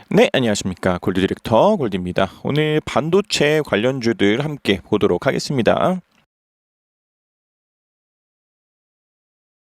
네, 안녕하십니까. 골드 디렉터 골드입니다. 오늘 반도체 관련주들 함께 보도록 하겠습니다.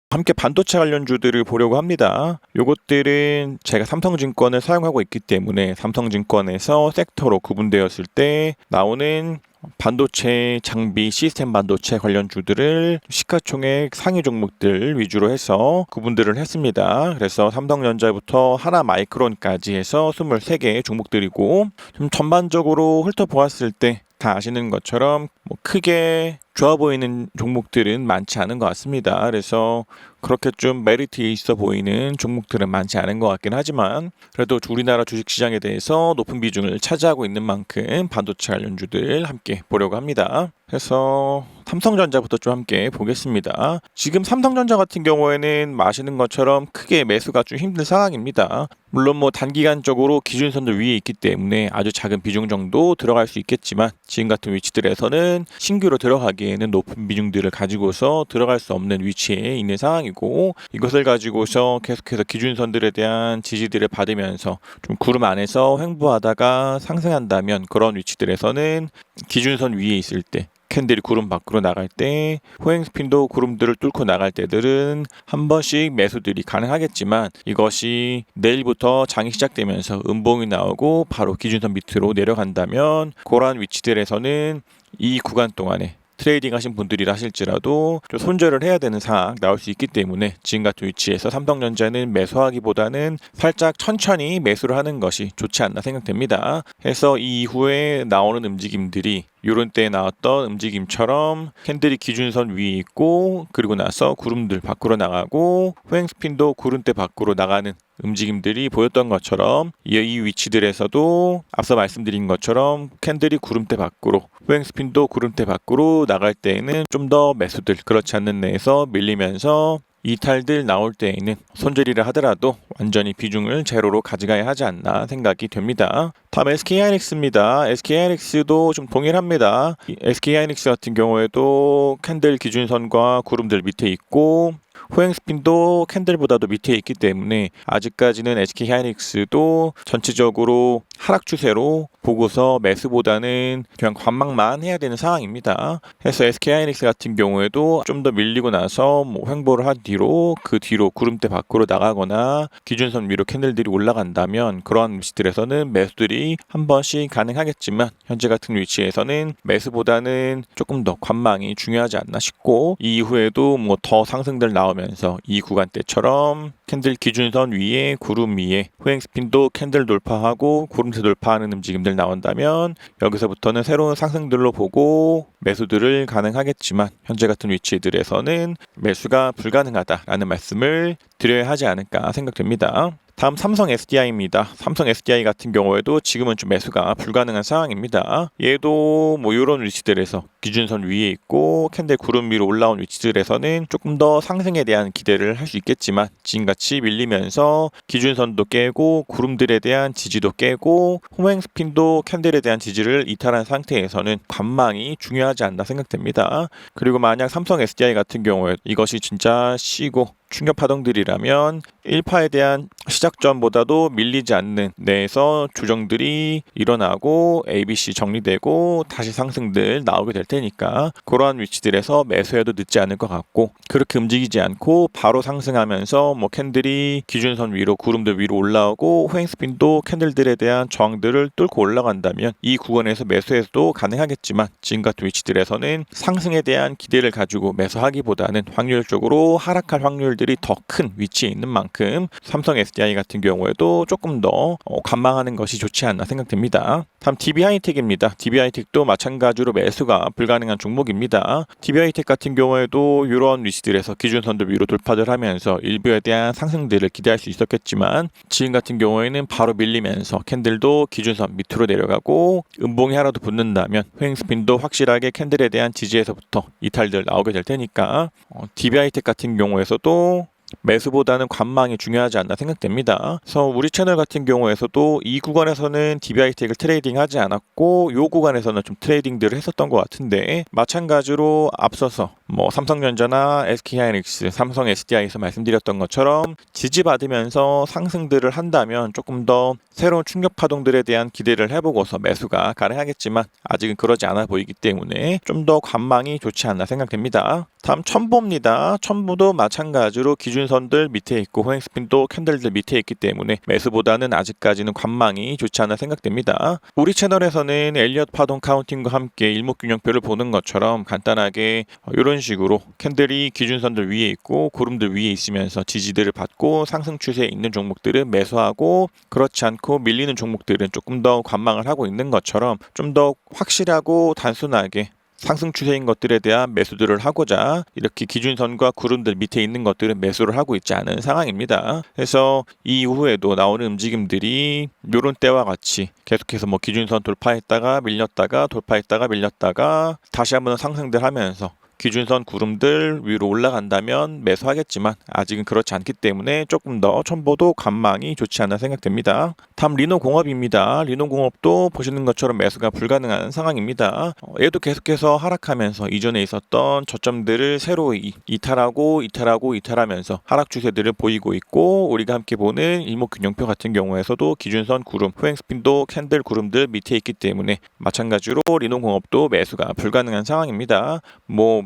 함께 반도체 관련주들을 보려고 합니다. 요것들은 제가 삼성증권을 사용하고 있기 때문에 삼성증권에서 섹터로 구분되었을 때 나오는 반도체 장비 시스템 반도체 관련주들을 시가총액 상위 종목들 위주로 해서 구분들을 했습니다. 그래서 삼성전자부터 하나마이크론까지 해서 23개의 종목들이고 좀 전반적으로 훑어보았을 때 다 아시는 것처럼 크게 좋아 보이는 종목들은 많지 않은 것 같습니다. 그래서 그렇게 좀 메리트 있어 보이는 종목들은 많지 않은 것 같긴 하지만 그래도 우리나라 주식시장에 대해서 높은 비중을 차지하고 있는 만큼 반도체 관련주들 함께 보려고 합니다. 그래서 삼성전자부터 좀 함께 보겠습니다. 지금 삼성전자 같은 경우에는 아시는 것처럼 크게 매수가 좀 힘든 상황입니다. 물론 단기간적으로 기준선도 위에 있기 때문에 아주 작은 비중 정도 들어갈 수 있겠지만 지금 같은 위치들에서는 신규로 들어가기에는 높은 비중들을 가지고서 들어갈 수 없는 위치에 있는 상황이고 이것을 가지고서 계속해서 기준선들에 대한 지지들을 받으면서 좀 구름 안에서 횡보하다가 상승한다면 그런 위치들에서는 기준선 위에 있을 때 캔들이 구름 밖으로 나갈 때 호행 스핀도 구름들을 뚫고 나갈 때들은 한 번씩 매수들이 가능하겠지만 이것이 내일부터 장이 시작되면서 음봉이 나오고 바로 기준선 밑으로 내려간다면 그러한 위치들에서는 이 구간 동안에 트레이딩 하신 분들이라 하실지라도 좀 손절을 해야 되는 상황 나올 수 있기 때문에 지금 같은 위치에서 삼성전자는 매수하기보다는 살짝 천천히 매수를 하는 것이 좋지 않나 생각됩니다. 해서 이 이후에 나오는 움직임들이 요런 때 나왔던 움직임처럼 캔들이 기준선 위에 있고 그리고 나서 구름들 밖으로 나가고 호행 스핀도 구름대 밖으로 나가는 움직임들이 보였던 것처럼 이 위치들에서도 앞서 말씀드린 것처럼 캔들이 구름대 밖으로 호행 스핀도 구름대 밖으로 나갈 때에는 좀 더 매수들 그렇지 않는 내에서 밀리면서 이탈들 나올 때에는 손절이라 하더라도 완전히 비중을 제로로 가져가야 하지 않나 생각이 됩니다. 다음 SK하이닉스입니다. SK하이닉스도 좀 동일합니다. SK하이닉스 같은 경우에도 캔들 기준선과 구름들 밑에 있고 호행 스핀도 캔들보다도 밑에 있기 때문에 아직까지는 SK하이닉스도 전체적으로 하락 추세로 보고서 매수보다는 그냥 관망만 해야 되는 상황입니다. 그래서 SK하이닉스 같은 경우에도 좀 더 밀리고 나서 횡보를 한 뒤로 그 뒤로 구름대 밖으로 나가거나 기준선 위로 캔들들이 올라간다면 그러한 위치들에서는 매수들이 한 번씩 가능하겠지만 현재 같은 위치에서는 매수보다는 조금 더 관망이 중요하지 않나 싶고 이 이후에도 더 상승들 나오면서 이 구간대처럼 캔들 기준선 위에 구름 위에 호행 스핀도 캔들 돌파하고 구름대 돌파하는 움직임들 나온다면 여기서부터는 새로운 상승들로 보고 매수들을 가능하겠지만 현재 같은 위치들에서는 매수가 불가능하다라는 말씀을 드려야 하지 않을까 생각됩니다. 다음 삼성 SDI입니다. 삼성 SDI 같은 경우에도 지금은 좀 매수가 불가능한 상황입니다. 얘도 이런 위치들에서 기준선 위에 있고 캔들 구름 위로 올라온 위치들에서는 조금 더 상승에 대한 기대를 할 수 있겠지만 지금같이 밀리면서 기준선도 깨고 구름들에 대한 지지도 깨고 호행 스핀도 캔들에 대한 지지를 이탈한 상태에서는 관망이 중요하지 않나 생각됩니다. 그리고 만약 삼성 SDI 같은 경우에 이것이 진짜 쉬고 충격 파동들이라면 1파에 대한 시작점보다도 밀리지 않는 내에서 조정들이 일어나고 ABC 정리되고 다시 상승들 나오게 될 테니까 그러한 위치들에서 매수해도 늦지 않을 것 같고 그렇게 움직이지 않고 바로 상승하면서 캔들이 기준선 위로 구름들 위로 올라오고 호행 스핀도 캔들들에 대한 저항들을 뚫고 올라간다면 이 구간에서 매수해도 가능하겠지만 지금 같은 위치들에서는 상승에 대한 기대를 가지고 매수하기보다는 확률적으로 하락할 확률들이 더 큰 위치에 있는 만큼 삼성 SDI 같은 경우에도 조금 더 관망하는 것이 좋지 않나 생각됩니다. 다음 DB하이텍입니다. DB하이텍도 마찬가지로 매수가 불가능한 종목입니다. DB하이텍 같은 경우에도 이런 위치들에서 기준선도 위로 돌파를 하면서 일부에 대한 상승들을 기대할 수 있었겠지만 지금 같은 경우에는 바로 밀리면서 캔들도 기준선 밑으로 내려가고 음봉이 하나도 붙는다면 호행 스핀도 확실하게 캔들에 대한 지지에서부터 이탈들 나오게 될 테니까 DB하이텍 같은 경우에서도 매수보다는 관망이 중요하지 않나 생각됩니다. 그래서 우리 채널 같은 경우에서도 이 구간에서는 DBIT를 트레이딩하지 않았고 이 구간에서는 좀 트레이딩들을 했었던 것 같은데, 마찬가지로 앞서서 삼성전자나 SK하이닉스, 삼성 SDI에서 말씀드렸던 것처럼 지지받으면서 상승들을 한다면 조금 더 새로운 충격 파동들에 대한 기대를 해보고서 매수가 가능하겠지만 아직은 그러지 않아 보이기 때문에 좀 더 관망이 좋지 않나 생각됩니다. 다음 첨보입니다. 첨보도 마찬가지로 기준선들 밑에 있고 호행스핀도 캔들들 밑에 있기 때문에 매수보다는 아직까지는 관망이 좋지 않아 생각됩니다. 우리 채널에서는 엘리엇 파동 카운팅과 함께 일목균형표를 보는 것처럼 간단하게 이런 식으로 캔들이 기준선들 위에 있고 구름들 위에 있으면서 지지들을 받고 상승 추세에 있는 종목들은 매수하고, 그렇지 않고 밀리는 종목들은 조금 더 관망을 하고 있는 것처럼 좀 더 확실하고 단순하게 상승 추세인 것들에 대한 매수들을 하고자 이렇게 기준선과 구름들 밑에 있는 것들은 매수를 하고 있지 않은 상황입니다. 그래서 이 이후에도 나오는 움직임들이 이런 때와 같이 계속해서 기준선 돌파했다가 밀렸다가 돌파했다가 밀렸다가 다시 한번 상승들 하면서 기준선 구름들 위로 올라간다면 매수하겠지만 아직은 그렇지 않기 때문에 조금 더 첨보도 관망이 좋지 않나 생각됩니다. 다음 리노공업입니다. 리노공업도 보시는 것처럼 매수가 불가능한 상황입니다. 얘도 계속해서 하락하면서 이전에 있었던 저점들을 새로 이탈하면서 하락 추세들을 보이고 있고, 우리가 함께 보는 일목균형표 같은 경우에서도 기준선 구름, 후행스핀도 캔들 구름들 밑에 있기 때문에 마찬가지로 리노공업도 매수가 불가능한 상황입니다.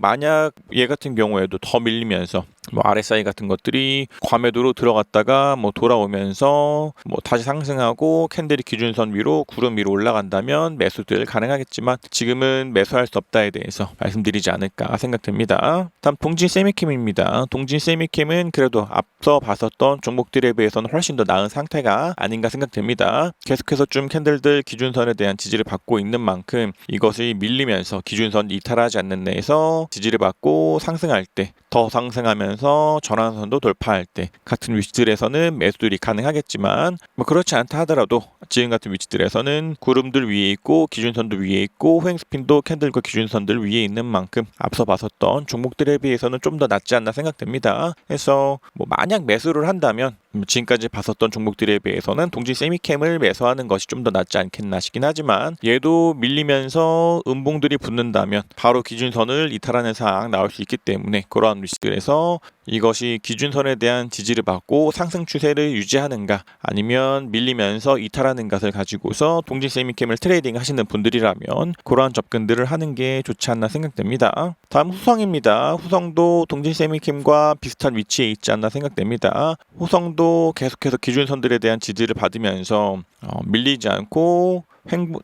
만약 얘 같은 경우에도 더 밀리면서 RSI 같은 것들이 과매도로 들어갔다가 돌아오면서 다시 상승하고 캔들이 기준선 위로 구름 위로 올라간다면 매수들 가능하겠지만 지금은 매수할 수 없다에 대해서 말씀드리지 않을까 생각됩니다. 다음 동진 세미캠입니다. 동진 세미캠은 그래도 앞서 봤었던 종목들에 비해서는 훨씬 더 나은 상태가 아닌가 생각됩니다. 계속해서 좀 캔들들 기준선에 대한 지지를 받고 있는 만큼 이것이 밀리면서 기준선 이탈하지 않는 내에서 지지를 받고 상승할 때, 더 상승하면서 전환선도 돌파할 때 같은 위치들에서는 매수들이 가능하겠지만 그렇지 않다 하더라도 지금 같은 위치들에서는 구름들 위에 있고 기준선도 위에 있고 호행스핀도 캔들과 기준선들 위에 있는 만큼 앞서 봤었던 종목들에 비해서는 좀 더 낫지 않나 생각됩니다. 그래서 만약 매수를 한다면 지금까지 봤었던 종목들에 비해서는 동진 세미캠을 매수하는 것이 좀 더 낫지 않겠나 싶긴 하지만, 얘도 밀리면서 음봉들이 붙는다면 바로 기준선을 이탈하는 상황 나올 수 있기 때문에 그러한 위치들에서 이것이 기준선에 대한 지지를 받고 상승 추세를 유지하는가 아니면 밀리면서 이탈하는 것을 가지고서 동진 세미캠을 트레이딩 하시는 분들이라면 그러한 접근들을 하는 게 좋지 않나 생각됩니다. 다음 후성입니다. 후성도 동진 세미캠과 비슷한 위치에 있지 않나 생각됩니다. 후성도 계속해서 기준선들에 대한 지지를 받으면서 밀리지 않고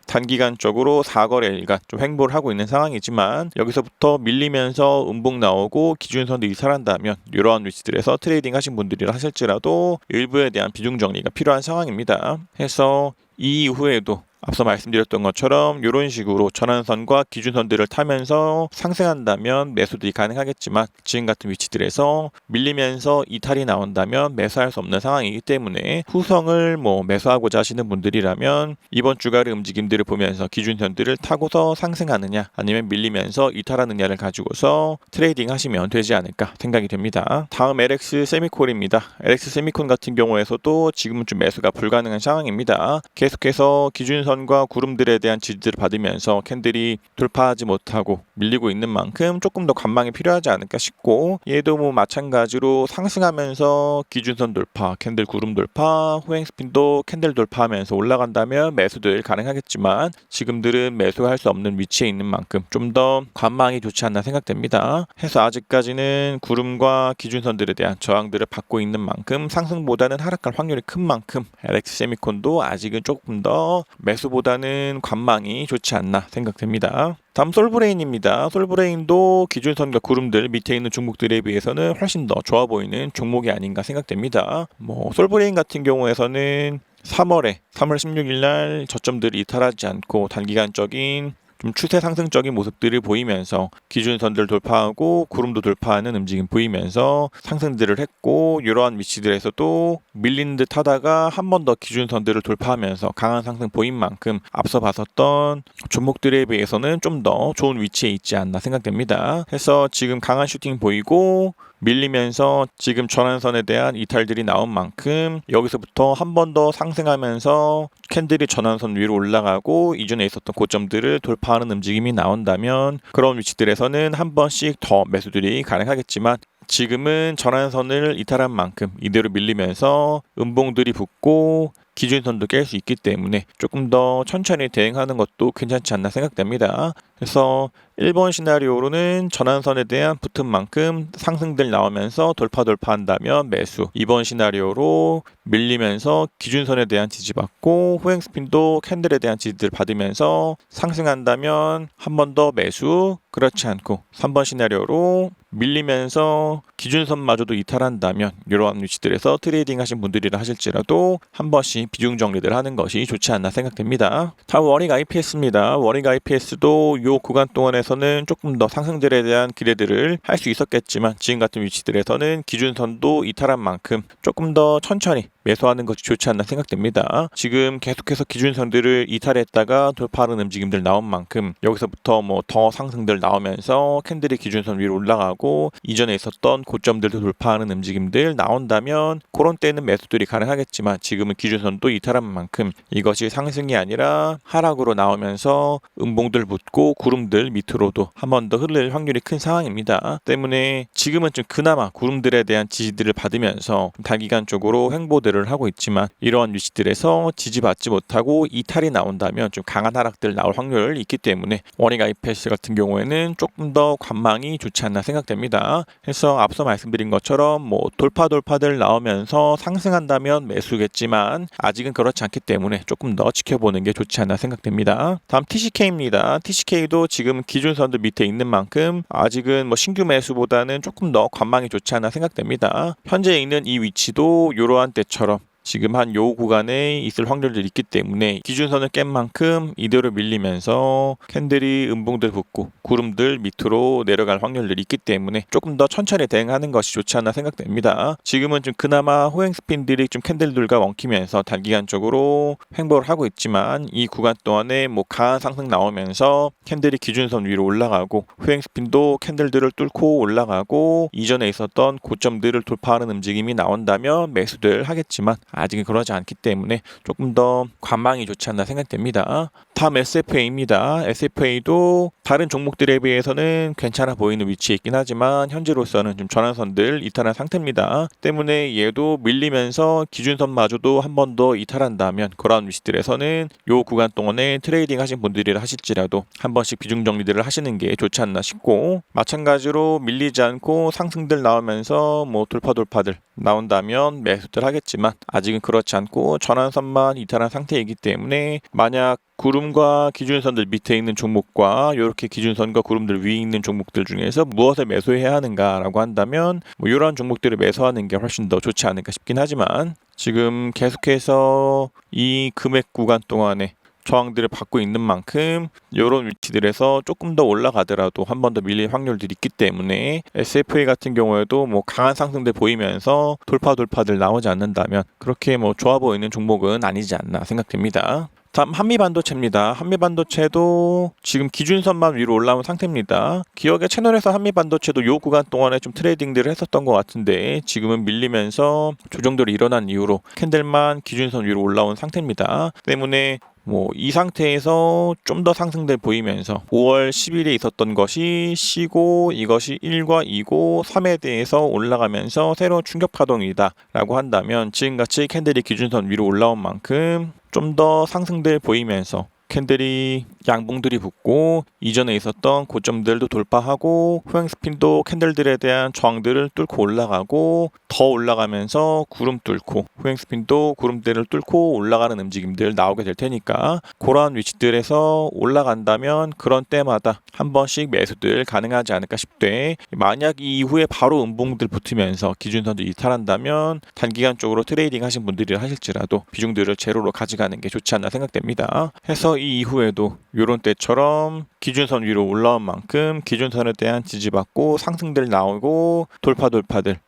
단기간적으로 4거래일간 좀 횡보를 하고 있는 상황이지만, 여기서부터 밀리면서 음봉 나오고 기준선도 이탈한다면 이러한 위치들에서 트레이딩 하신 분들이라 하실지라도 일부에 대한 비중 정리가 필요한 상황입니다. 해서 이 이후에도 앞서 말씀드렸던 것처럼 이런 식으로 전환선과 기준선들을 타면서 상승한다면 매수들이 가능하겠지만 지금 같은 위치들에서 밀리면서 이탈이 나온다면 매수할 수 없는 상황이기 때문에 후성을 매수하고자 하시는 분들이라면 이번 주간의 움직임들을 보면서 기준선들을 타고서 상승하느냐 아니면 밀리면서 이탈하느냐를 가지고서 트레이딩 하시면 되지 않을까 생각이 됩니다. 다음 LX 세미콘입니다. LX 세미콘 같은 경우에서도 지금은 좀 매수가 불가능한 상황입니다. 계속해서 기준선 과 구름들에 대한 지지를 받으면서 캔들이 돌파하지 못하고 밀리고 있는 만큼 조금 더 관망이 필요하지 않을까 싶고, 얘도 마찬가지로 상승하면서 기준선 돌파, 캔들 구름 돌파, 호행스핀도 캔들 돌파하면서 올라간다면 매수들 가능하겠지만 지금들은 매수할 수 없는 위치에 있는 만큼 좀 더 관망이 좋지 않나 생각됩니다. 해서 아직까지는 구름과 기준선들에 대한 저항들을 받고 있는 만큼 상승보다는 하락할 확률이 큰 만큼 LX 세미콘도 아직은 조금 더 매수보다는 관망이 좋지 않나 생각됩니다. 다음 솔브레인입니다. 솔브레인도 기준선과 구름들 밑에 있는 종목들에 비해서는 훨씬 더 좋아 보이는 종목이 아닌가 생각됩니다. 솔브레인 같은 경우에서는 3월 16일 날 저점들이 이탈하지 않고 단기간적인 좀 추세 상승적인 모습들을 보이면서 기준선들 돌파하고 구름도 돌파하는 움직임 보이면서 상승들을 했고, 이러한 위치들에서도 밀리는 듯 하다가 한 번 더 기준선들을 돌파하면서 강한 상승 보인 만큼 앞서 봤었던 종목들에 비해서는 좀 더 좋은 위치에 있지 않나 생각됩니다. 그래서 지금 강한 슈팅 보이고 밀리면서 지금 전환선에 대한 이탈들이 나온 만큼 여기서부터 한 번 더 상승하면서 캔들이 전환선 위로 올라가고 이전에 있었던 고점들을 돌파하는 움직임이 나온다면 그런 위치들에서는 한 번씩 더 매수들이 가능하겠지만 지금은 전환선을 이탈한 만큼 이대로 밀리면서 음봉들이 붙고 기준선도 깰 수 있기 때문에 조금 더 천천히 대응하는 것도 괜찮지 않나 생각됩니다. 그래서 1번 시나리오로는 전환선에 대한 붙은 만큼 상승들 나오면서 돌파한다면 매수, 2번 시나리오로 밀리면서 기준선에 대한 지지받고 후행 스핀도 캔들에 대한 지지를 받으면서 상승한다면 한 번 더 매수, 그렇지 않고 3번 시나리오로 밀리면서 기준선마저도 이탈한다면 이러한 위치들에서 트레이딩 하신 분들이라 하실지라도 한 번씩 비중 정리를 하는 것이 좋지 않나 생각됩니다. 다음 워닝 IPS입니다. 워닝 IPS도 이 구간 동안에서는 조금 더 상승들에 대한 기대들을 할 수 있었겠지만 지금 같은 위치들에서는 기준선도 이탈한 만큼 조금 더 천천히 매수하는 것이 좋지 않나 생각됩니다. 지금 계속해서 기준선들을 이탈했다가 돌파하는 움직임들 나온 만큼 여기서부터 뭐 더 상승들 나오면서 캔들이 기준선 위로 올라가고 이전에 있었던 고점들도 돌파하는 움직임들 나온다면 그런 때는 매수들이 가능하겠지만 지금은 기준선도 이탈한 만큼 이것이 상승이 아니라 하락으로 나오면서 음봉들 붙고 구름들 밑으로도 한 번 더 흐를 확률이 큰 상황입니다. 때문에 지금은 좀 그나마 구름들에 대한 지지들을 받으면서 단기간적으로 횡보들을 하고 있지만 이러한 위치들에서 지지받지 못하고 이탈이 나온다면 좀 강한 하락들 나올 확률이 있기 때문에 워닝 IPS 같은 경우에는 조금 더 관망이 좋지 않나 생각됩니다. 그래서 앞서 말씀드린 것처럼 뭐 돌파들 나오면서 상승한다면 매수겠지만 아직은 그렇지 않기 때문에 조금 더 지켜보는 게 좋지 않나 생각됩니다. 다음 TCK입니다. TCK도 지금 기준선들 밑에 있는 만큼 아직은 뭐 신규 매수보다는 조금 더 관망이 좋지 않나 생각됩니다. 현재 있는 이 위치도 이러한 때처럼 지금 한 요 구간에 있을 확률들이 있기 때문에 기준선을 깬 만큼 이대로 밀리면서 캔들이 음봉들 붙고 구름들 밑으로 내려갈 확률들이 있기 때문에 조금 더 천천히 대응하는 것이 좋지 않나 생각됩니다. 지금은 좀 그나마 호행 스핀들이 좀 캔들들과 엉키면서 단기간적으로 횡보를 하고 있지만 이 구간 동안에 뭐 강한 상승 나오면서 캔들이 기준선 위로 올라가고 호행 스핀도 캔들들을 뚫고 올라가고 이전에 있었던 고점들을 돌파하는 움직임이 나온다면 매수들 하겠지만 아직은 그러지 않기 때문에 조금 더 관망이 좋지 않나 생각됩니다. 다음 SFA입니다. SFA도 다른 종목들에 비해서는 괜찮아 보이는 위치에 있긴 하지만 현재로서는 좀 전환선들 이탈한 상태입니다. 때문에 얘도 밀리면서 기준선마저도 한 번 더 이탈한다면 그러한 위치들에서는 요 구간 동안에 트레이딩 하신 분들이라 하실지라도 한 번씩 비중 정리들을 하시는 게 좋지 않나 싶고 마찬가지로 밀리지 않고 상승들 나오면서 뭐 돌파들 나온다면 매수들 하겠지만 아직은 그렇지 않고 전환선만 이탈한 상태이기 때문에 만약 구름과 기준선들 밑에 있는 종목과 이렇게 기준선과 구름들 위에 있는 종목들 중에서 무엇을 매수해야 하는가라고 한다면 뭐 이러한 종목들을 매수하는 게 훨씬 더 좋지 않을까 싶긴 하지만 지금 계속해서 이 금액 구간 동안에 저항들을 받고 있는 만큼 이런 위치들에서 조금 더 올라가더라도 한 번 더 밀릴 확률들이 있기 때문에 SFA 같은 경우에도 뭐 강한 상승들 보이면서 돌파들 나오지 않는다면 그렇게 뭐 좋아 보이는 종목은 아니지 않나 생각됩니다. 다음 한미반도체입니다. 한미반도체도 지금 기준선만 위로 올라온 상태입니다. 기억의 채널에서 한미반도체도 요 구간 동안에 좀 트레이딩들을 했었던 것 같은데 지금은 밀리면서 조정들이 일어난 이후로 캔들만 기준선 위로 올라온 상태입니다. 때문에 뭐 이 상태에서 좀 더 상승들 보이면서 5월 10일에 있었던 것이 쉬고 이것이 1과 2고 3에 대해서 올라가면서 새로운 충격 파동이다 라고 한다면 지금같이 캔들이 기준선 위로 올라온 만큼 좀 더 상승들 보이면서 캔들이 양봉들이 붙고 이전에 있었던 고점들도 돌파하고 후행 스핀도 캔들들에 대한 저항들을 뚫고 올라가고 더 올라가면서 구름 뚫고 후행 스핀도 구름대를 뚫고 올라가는 움직임들 나오게 될 테니까 그러한 위치들에서 올라간다면 그런 때마다 한 번씩 매수들 가능하지 않을까 싶되 만약 이 이후에 바로 음봉들 붙으면서 기준선도 이탈한다면 단기간적으로 트레이딩 하신 분들이 하실지라도 비중들을 제로로 가져가는 게 좋지 않나 생각됩니다. 해서 이 이후에도 이런 때처럼 기준선 위로 올라온 만큼 기준선에 대한 지지받고 상승들 나오고 돌파들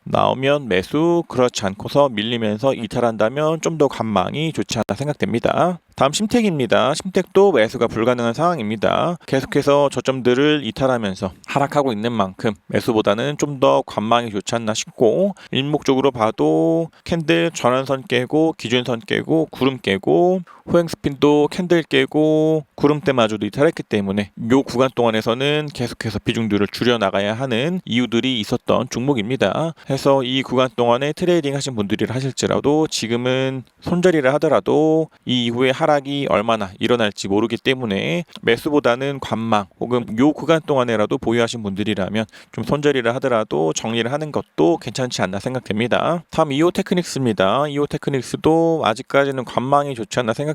나오면 매수, 그렇지 않고서 밀리면서 이탈한다면 좀 더 관망이 좋지 않다 생각됩니다. 다음 심택입니다. 심택도 매수가 불가능한 상황입니다. 계속해서 저점들을 이탈하면서 하락하고 있는 만큼 매수보다는 좀 더 관망이 좋지 않나 싶고, 일목적으로 봐도 캔들 전환선 깨고 기준선 깨고 구름 깨고 호행 스핀도 캔들 깨고 구름대마저도 이탈했기 때문에 이 구간 동안에서는 계속해서 비중들을 줄여나가야 하는 이유들이 있었던 종목입니다. 해서 이 구간 동안에 트레이딩 하신 분들이라 하실지라도 지금은 손절이라 하더라도 이 이후에 하락이 얼마나 일어날지 모르기 때문에 매수보다는 관망 혹은 이 구간 동안에라도 보유하신 분들이라면 좀 손절이라 하더라도 정리를 하는 것도 괜찮지 않나 생각됩니다. 다음 이오 테크닉스입니다. 이오 테크닉스도 아직까지는 관망이 좋지 않나 생각됩니다.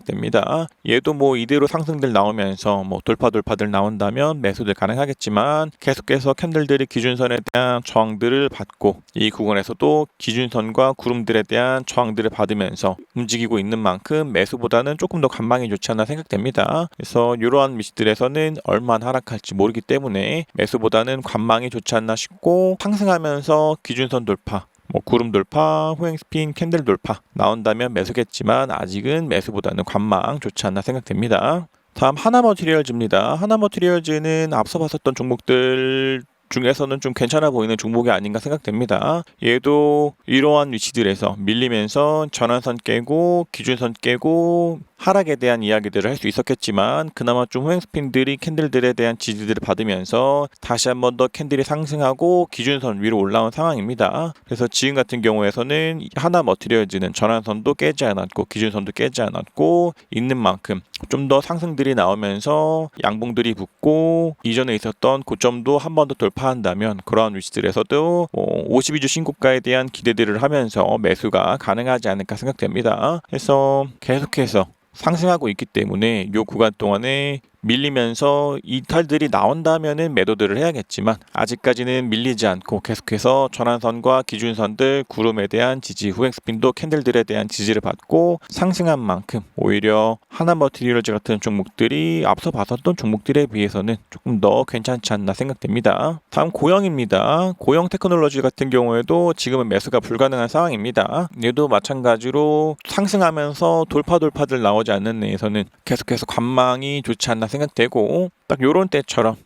얘도 뭐 이대로 상승들 나오면서 뭐 돌파들 나온다면 매수들 가능하겠지만 계속해서 캔들들이 기준선에 대한 저항들을 받고 이 구간에서도 기준선과 구름들에 대한 저항들을 받으면서 움직이고 있는 만큼 매수보다는 조금 더 관망이 좋지 않나 생각됩니다. 그래서 이러한 위치들에서는 얼마나 하락할지 모르기 때문에 매수보다는 관망이 좋지 않나 싶고, 상승하면서 기준선 돌파, 뭐 구름 돌파, 호행 스핀, 캔들 돌파 나온다면 매수겠지만 아직은 매수보다는 관망 좋지 않나 생각됩니다. 다음 하나머티리얼즈입니다. 하나머티리얼즈는 앞서 봤었던 종목들 중에서는 좀 괜찮아 보이는 종목이 아닌가 생각됩니다. 얘도 이러한 위치들에서 밀리면서 전환선 깨고 기준선 깨고 하락에 대한 이야기들을 할 수 있었겠지만 그나마 좀 호행 스핀들이 캔들들에 대한 지지들을 받으면서 다시 한번 더 캔들이 상승하고 기준선 위로 올라온 상황입니다. 그래서 지금 같은 경우에서는 하나머티리얼즈는 전환선도 깨지 않았고 기준선도 깨지 않았고 있는 만큼 좀 더 상승들이 나오면서 양봉들이 붙고 이전에 있었던 고점도 한 번 더 돌파한다면 그러한 위치들에서도 52주 신고가에 대한 기대들을 하면서 매수가 가능하지 않을까 생각됩니다. 그래서 계속해서 상승하고 있기 때문에 이 구간 동안에 밀리면서 이탈들이 나온다면은 매도들을 해야겠지만 아직까지는 밀리지 않고 계속해서 전환선과 기준선들, 구름에 대한 지지, 후행 스핀도 캔들들에 대한 지지를 받고 상승한 만큼 오히려 하나머티리얼즈 같은 종목들이 앞서 봤었던 종목들에 비해서는 조금 더 괜찮지 않나 생각됩니다. 다음 고영입니다. 고영 테크놀로지 같은 경우에도 지금은 매수가 불가능한 상황입니다. 얘도 마찬가지로 상승하면서 돌파들 나오지 않는 데에서는 계속해서 관망이 좋지 않나 생각되고, 딱 요런 때처럼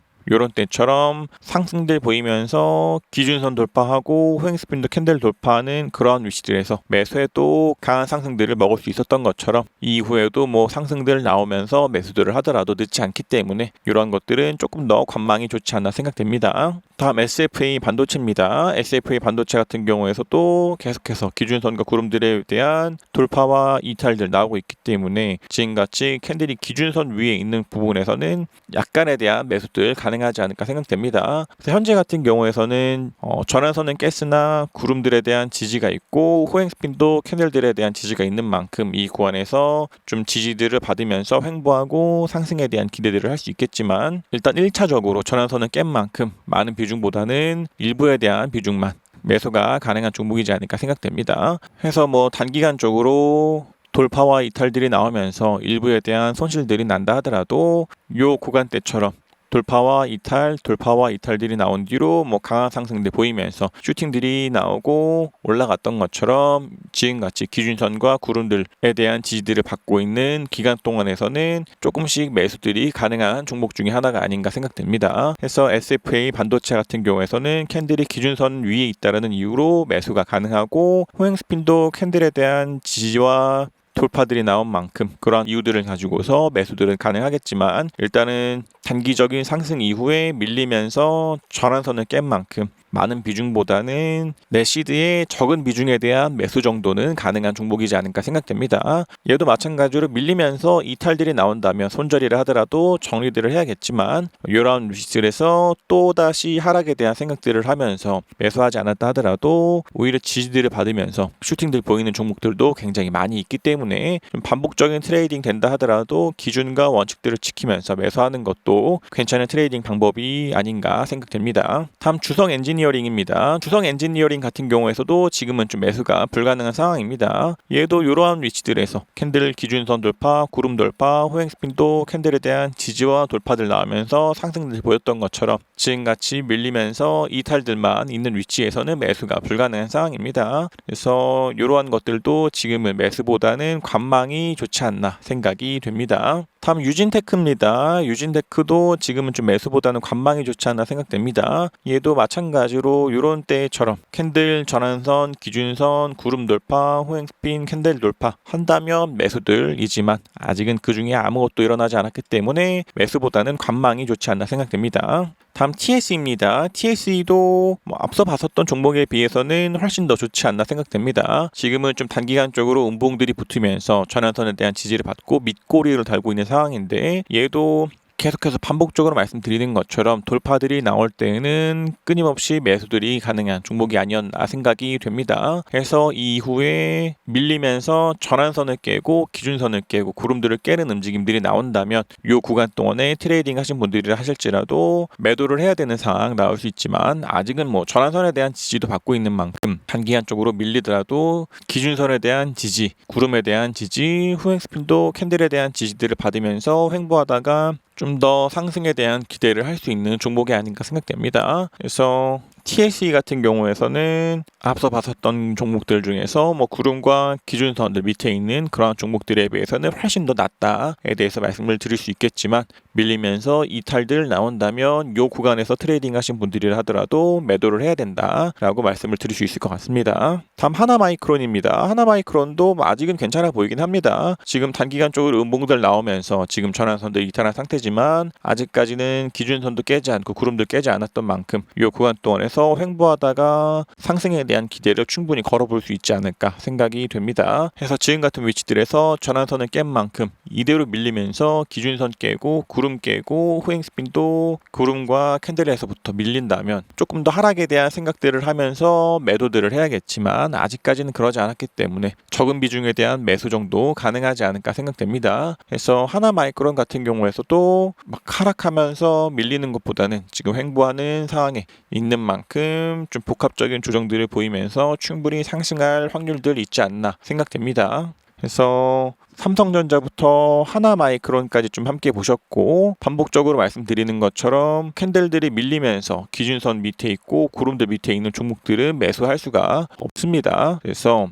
상승들 보이면서 기준선 돌파하고 호행 스핀도 캔들 돌파하는 그런 위치들에서 매수해도 강한 상승들을 먹을 수 있었던 것처럼 이후에도 뭐 상승들 나오면서 매수들을 하더라도 늦지 않기 때문에 이러한 것들은 조금 더 관망이 좋지 않나 생각됩니다. 다음 SFA 반도체입니다. SFA 반도체 같은 경우에서도 계속해서 기준선과 구름들에 대한 돌파와 이탈들 나오고 있기 때문에 지금같이 캔들이 기준선 위에 있는 부분에서는 약간에 대한 매수들 가능하지 않을까 생각됩니다. 그래서 현재 같은 경우에서는 전환선은 깼으나 구름들에 대한 지지가 있고 호행 스핀도 캔들들에 대한 지지가 있는 만큼 이 구간에서 좀 지지들을 받으면서 횡보하고 상승에 대한 기대들을 할 수 있겠지만 일단 1차적으로 전환선은 깬 만큼 많은 비중보다는 일부에 대한 비중만 매수가 가능한 종목이지 않을까 생각됩니다. 해서 뭐 단기간적으로 돌파와 이탈들이 나오면서 일부에 대한 손실들이 난다 하더라도 요 구간대처럼 돌파와 이탈들이 나온 뒤로 뭐 강한 상승들 보이면서 슈팅들이 나오고 올라갔던 것처럼 지금같이 기준선과 구름들에 대한 지지들을 받고 있는 기간 동안에서는 조금씩 매수들이 가능한 종목 중에 하나가 아닌가 생각됩니다. 그래서 SFA 반도체 같은 경우에서는 캔들이 기준선 위에 있다는 이유로 매수가 가능하고 호행 스핀도 캔들에 대한 지지와 돌파들이 나온 만큼 그러한 이유들을 가지고서 매수들은 가능하겠지만 일단은 단기적인 상승 이후에 밀리면서 전환선을 깬 만큼 많은 비중보다는 내 시드의 적은 비중에 대한 매수 정도는 가능한 종목이지 않을까 생각됩니다. 얘도 마찬가지로 밀리면서 이탈들이 나온다면 손절이를 하더라도 정리들을 해야겠지만 이러한 위치들에서 또다시 하락에 대한 생각들을 하면서 매수하지 않았다 하더라도 오히려 지지들을 받으면서 슈팅들 보이는 종목들도 굉장히 많이 있기 때문에 때문에 좀 반복적인 트레이딩 된다 하더라도 기준과 원칙들을 지키면서 매수하는 것도 괜찮은 트레이딩 방법이 아닌가 생각됩니다. 다음 주성 엔지니어링입니다. 주성 엔지니어링 같은 경우에서도 지금은 좀 매수가 불가능한 상황입니다. 얘도 이러한 위치들에서 캔들 기준선 돌파, 구름 돌파, 호행 스핀도 캔들에 대한 지지와 돌파들 나오면서 상승들 보였던 것처럼 지금같이 밀리면서 이탈들만 있는 위치에서는 매수가 불가능한 상황입니다. 그래서 이러한 것들도 지금은 매수보다는 관망이 좋지 않나 생각이 됩니다. 다음 유진테크입니다. 유진테크도 지금은 좀 매수보다는 관망이 좋지 않나 생각됩니다. 얘도 마찬가지로 이런 때처럼 캔들 전환선, 기준선, 구름 돌파, 호행 스핀, 캔들 돌파 한다면 매수들이지만 아직은 그 중에 아무것도 일어나지 않았기 때문에 매수보다는 관망이 좋지 않나 생각됩니다. 다음 TSE입니다. TSE도 앞서 봤었던 종목에 비해서는 훨씬 더 좋지 않나 생각됩니다. 지금은 좀 단기간적으로 음봉들이 붙으면서 전환선에 대한 지지를 받고 밑꼬리를 달고 있는 상황인데 얘도 계속해서 반복적으로 말씀드리는 것처럼 돌파들이 나올 때는 끊임없이 매수들이 가능한 종목이 아니었나 생각이 됩니다. 그래서 이후에 밀리면서 전환선을 깨고 기준선을 깨고 구름들을 깨는 움직임들이 나온다면 이 구간 동안에 트레이딩 하신 분들이 하실지라도 매도를 해야 되는 상황 나올 수 있지만 아직은 전환선에 대한 지지도 받고 있는 만큼 단기간적으로 밀리더라도 기준선에 대한 지지, 구름에 대한 지지, 후행 스핀도 캔들에 대한 지지들을 받으면서 횡보하다가 좀 더 상승에 대한 기대를 할 수 있는 종목이 아닌가 생각됩니다. 그래서 TSE 같은 경우에서는 앞서 봤었던 종목들 중에서 구름과 기준선들 밑에 있는 그러한 종목들에 비해서는 훨씬 더 낫다에 대해서 말씀을 드릴 수 있겠지만 밀리면서 이탈들 나온다면 이 구간에서 트레이딩 하신 분들이라 하더라도 매도를 해야 된다라고 말씀을 드릴 수 있을 것 같습니다. 다음 하나마이크론입니다. 하나마이크론도 아직은 괜찮아 보이긴 합니다. 지금 단기간적으로 음봉들 나오면서 지금 전환선들 이탈한 상태지만 아직까지는 기준선도 깨지 않고 구름도 깨지 않았던 만큼 이 구간 동안에서 횡보하다가 상승에 대한 기대를 충분히 걸어볼 수 있지 않을까 생각이 됩니다. 그래서 지금 같은 위치들에서 전환선을 깬 만큼 이대로 밀리면서 기준선 깨고 구름 깨고 호행 스핀도 구름과 캔들에서부터 밀린다면 조금 더 하락에 대한 생각들을 하면서 매도들을 해야겠지만 아직까지는 그러지 않았기 때문에 적은 비중에 대한 매수 정도 가능하지 않을까 생각됩니다. 그래서 하나마이크론 같은 경우에서도 하락하면서 밀리는 것보다는 지금 횡보하는 상황에 있는 만큼 좀 복합적인 조정들을 보이면서 충분히 상승할 확률들 있지 않나 생각됩니다. 그래서 삼성전자부터 하나마이크론까지 좀 함께 보셨고 반복적으로 말씀드리는 것처럼 캔들들이 밀리면서 기준선 밑에 있고 구름들 밑에 있는 종목들은 매수할 수가 없습니다. 그래서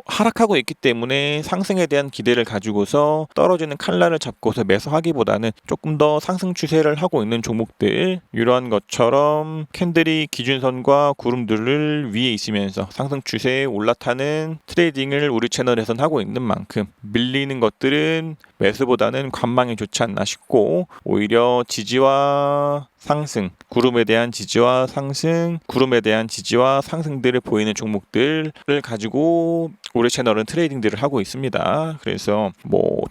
하락하고 있기 때문에 상승에 대한 기대를 가지고서 떨어지는 칼날을 잡고서 매수하기보다는 조금 더 상승 추세를 하고 있는 종목들 이러한 것처럼 캔들이 기준선과 구름들을 위에 있으면서 상승 추세에 올라타는 트레이딩을 우리 채널에선 하고 있는 만큼 밀리는 것들은 매수보다는 관망이 좋지 않나 싶고 오히려 지지와 상승, 구름에 대한 지지와 상승, 구름에 대한 지지와 상승들을 보이는 종목들을 가지고 우리 채널은 트레이딩들을 하고 있습니다. 그래서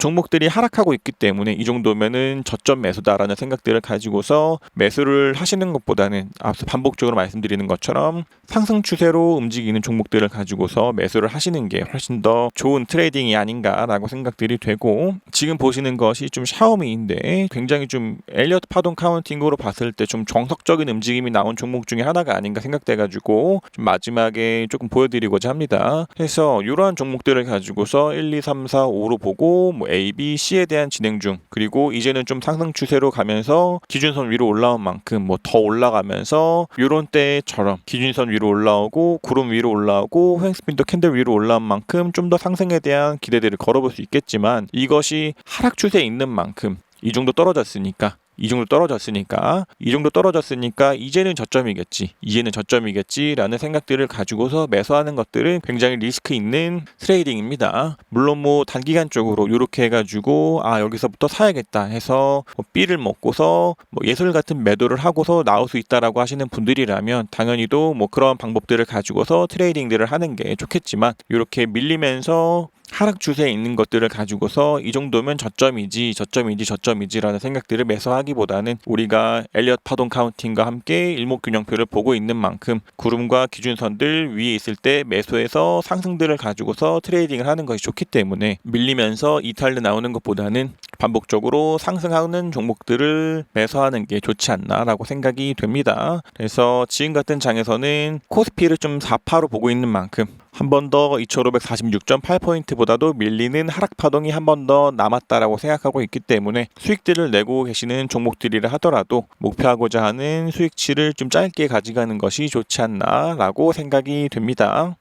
종목들이 하락하고 있기 때문에 이 정도면은 저점 매수다라는 생각들을 가지고서 매수를 하시는 것보다는 앞서 반복적으로 말씀드리는 것처럼 상승 추세로 움직이는 종목들을 가지고서 매수를 하시는 게 훨씬 더 좋은 트레이딩이 아닌가라고 생각들이 되고 지금 보시는 것이 좀 샤오미인데 굉장히 좀 엘리어트 파동 카운팅으로 봤을 때 좀 정석적인 움직임이 나온 종목 중에 하나가 아닌가 생각돼가지고 좀 마지막에 조금 보여드리고자 합니다. 그래서 이러한 종목들을 가지고서 1, 2, 3, 4, 5로 보고 A, B, C에 대한 진행 중 그리고 이제는 좀 상승 추세로 가면서 기준선 위로 올라온 만큼 더 올라가면서 이런 때처럼 기준선 위로 올라오고 구름 위로 올라오고 호행스핀도 캔들 위로 올라온 만큼 좀 더 상승에 대한 기대들을 걸어볼 수 있겠지만 이것이 하락 추세에 있는 만큼 이 정도 떨어졌으니까 이제는 저점이겠지 라는 생각들을 가지고서 매수하는 것들은 굉장히 리스크 있는 트레이딩입니다. 물론 단기간적으로 이렇게 해가지고 여기서부터 사야겠다 해서 B를 먹고서 예술 같은 매도를 하고서 나올 수 있다라고 하시는 분들이라면 당연히도 그런 방법들을 가지고서 트레이딩들을 하는 게 좋겠지만 이렇게 밀리면서 하락 추세에 있는 것들을 가지고서 이 정도면 저점이지라는 생각들을 매수하기보다는 우리가 엘리엇 파동 카운팅과 함께 일목균형표를 보고 있는 만큼 구름과 기준선들 위에 있을 때 매수해서 상승들을 가지고서 트레이딩을 하는 것이 좋기 때문에 밀리면서 이탈로 나오는 것보다는 반복적으로 상승하는 종목들을 매수하는 게 좋지 않나라고 생각이 됩니다. 그래서 지금 같은 장에서는 코스피를 좀 4파로 보고 있는 만큼 한 번 더 2546.8포인트보다도 밀리는 하락 파동이 한 번 더 남았다라고 생각하고 있기 때문에 수익들을 내고 계시는 종목들이라 하더라도 목표하고자 하는 수익치를 좀 짧게 가져가는 것이 좋지 않나라고 생각이 됩니다.